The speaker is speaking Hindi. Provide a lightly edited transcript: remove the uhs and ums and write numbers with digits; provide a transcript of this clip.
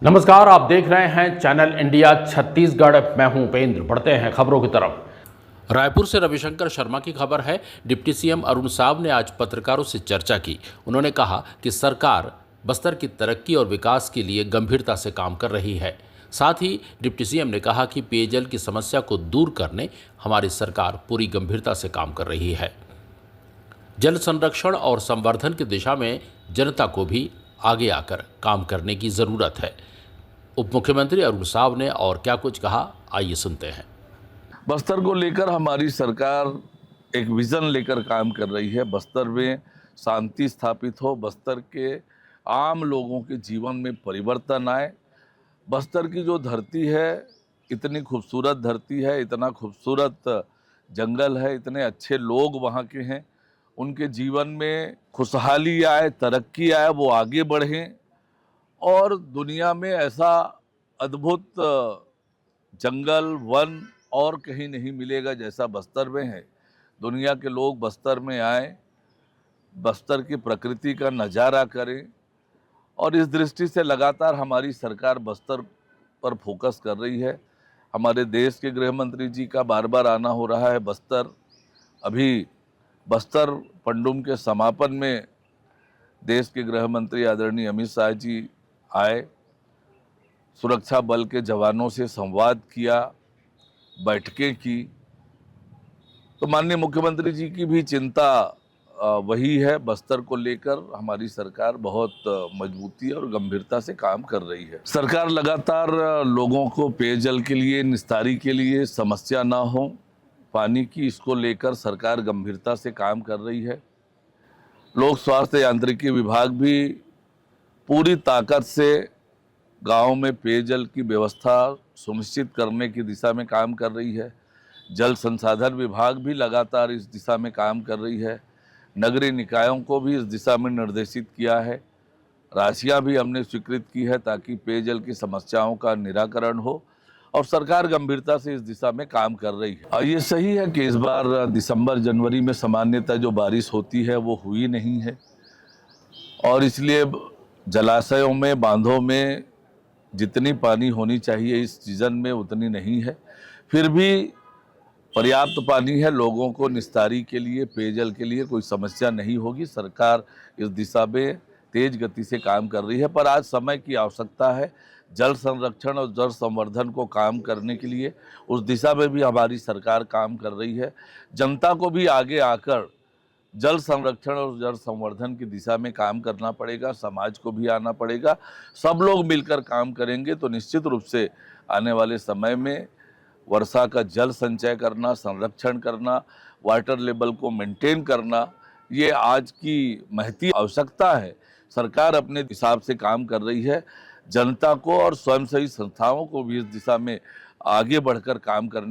नमस्कार, आप देख रहे हैं चैनल इंडिया छत्तीसगढ़। मैं हूं उपेंद्र। बढ़ते हैं खबरों की तरफ। रायपुर से रविशंकर शर्मा की खबर है। डिप्टी सीएम अरुण साव ने आज पत्रकारों से चर्चा की। उन्होंने कहा कि सरकार बस्तर की तरक्की और विकास के लिए गंभीरता से काम कर रही है। साथ ही डिप्टी सीएम ने कहा कि पेयजल की समस्या को दूर करने हमारी सरकार पूरी गंभीरता से काम कर रही है। जल संरक्षण और संवर्धन की दिशा में जनता को भी आगे आकर काम करने की ज़रूरत है। उप मुख्यमंत्री अरुण साव ने और क्या कुछ कहा, आइए सुनते हैं। बस्तर को लेकर हमारी सरकार एक विज़न लेकर काम कर रही है। बस्तर में शांति स्थापित हो, बस्तर के आम लोगों के जीवन में परिवर्तन आए। बस्तर की जो धरती है, इतनी खूबसूरत धरती है, इतना खूबसूरत जंगल है, इतने अच्छे लोग वहाँ के हैं, उनके जीवन में खुशहाली आए, तरक्की आए, वो आगे बढ़ें और दुनिया में ऐसा अद्भुत जंगल वन और कहीं नहीं मिलेगा जैसा बस्तर में है। दुनिया के लोग बस्तर में आए, बस्तर की प्रकृति का नज़ारा करें और इस दृष्टि से लगातार हमारी सरकार बस्तर पर फोकस कर रही है। हमारे देश के गृह मंत्री जी का बार बार आना हो रहा है बस्तर। अभी बस्तर पंडुम के समापन में देश के गृह मंत्री आदरणीय अमित शाह जी आए, सुरक्षा बल के जवानों से संवाद किया, बैठकें की। तो माननीय मुख्यमंत्री जी की भी चिंता वही है। बस्तर को लेकर हमारी सरकार बहुत मजबूती और गंभीरता से काम कर रही है। सरकार लगातार लोगों को पेयजल के लिए, निस्तारी के लिए समस्या ना हो पानी की, इसको लेकर सरकार गंभीरता से काम कर रही है। लोक स्वास्थ्य यांत्रिकी विभाग भी पूरी ताकत से गाँव में पेयजल की व्यवस्था सुनिश्चित करने की दिशा में काम कर रही है। जल संसाधन विभाग भी लगातार इस दिशा में काम कर रही है। नगरीय निकायों को भी इस दिशा में निर्देशित किया है। राशियां भी हमने स्वीकृत की है ताकि पेयजल की समस्याओं का निराकरण हो और सरकार गंभीरता से इस दिशा में काम कर रही है। ये सही है कि इस बार दिसंबर जनवरी में सामान्यतः जो बारिश होती है वो हुई नहीं है और इसलिए जलाशयों में, बांधों में जितनी पानी होनी चाहिए इस सीजन में उतनी नहीं है। फिर भी पर्याप्त पानी है, लोगों को निस्तारी के लिए, पेयजल के लिए कोई समस्या नहीं होगी। सरकार इस दिशा में तेज गति से काम कर रही है, पर आज समय की आवश्यकता है। जल संरक्षण और जल संवर्धन को काम करने के लिए उस दिशा में भी हमारी सरकार काम कर रही है। जनता को भी आगे आकर जल संरक्षण और जल संवर्धन की दिशा में काम करना पड़ेगा, समाज को भी आना पड़ेगा। सब लोग मिलकर काम करेंगे तो निश्चित रूप से आने वाले समय में वर्षा का जल संचय करना, संरक्षण करना, वाटर लेवल को मेंटेन करना, ये आज की महती आवश्यकता है। सरकार अपने हिसाब से काम कर रही है। जनता को और स्वयंसेवी संस्थाओं को भी इस दिशा में आगे बढ़कर काम करने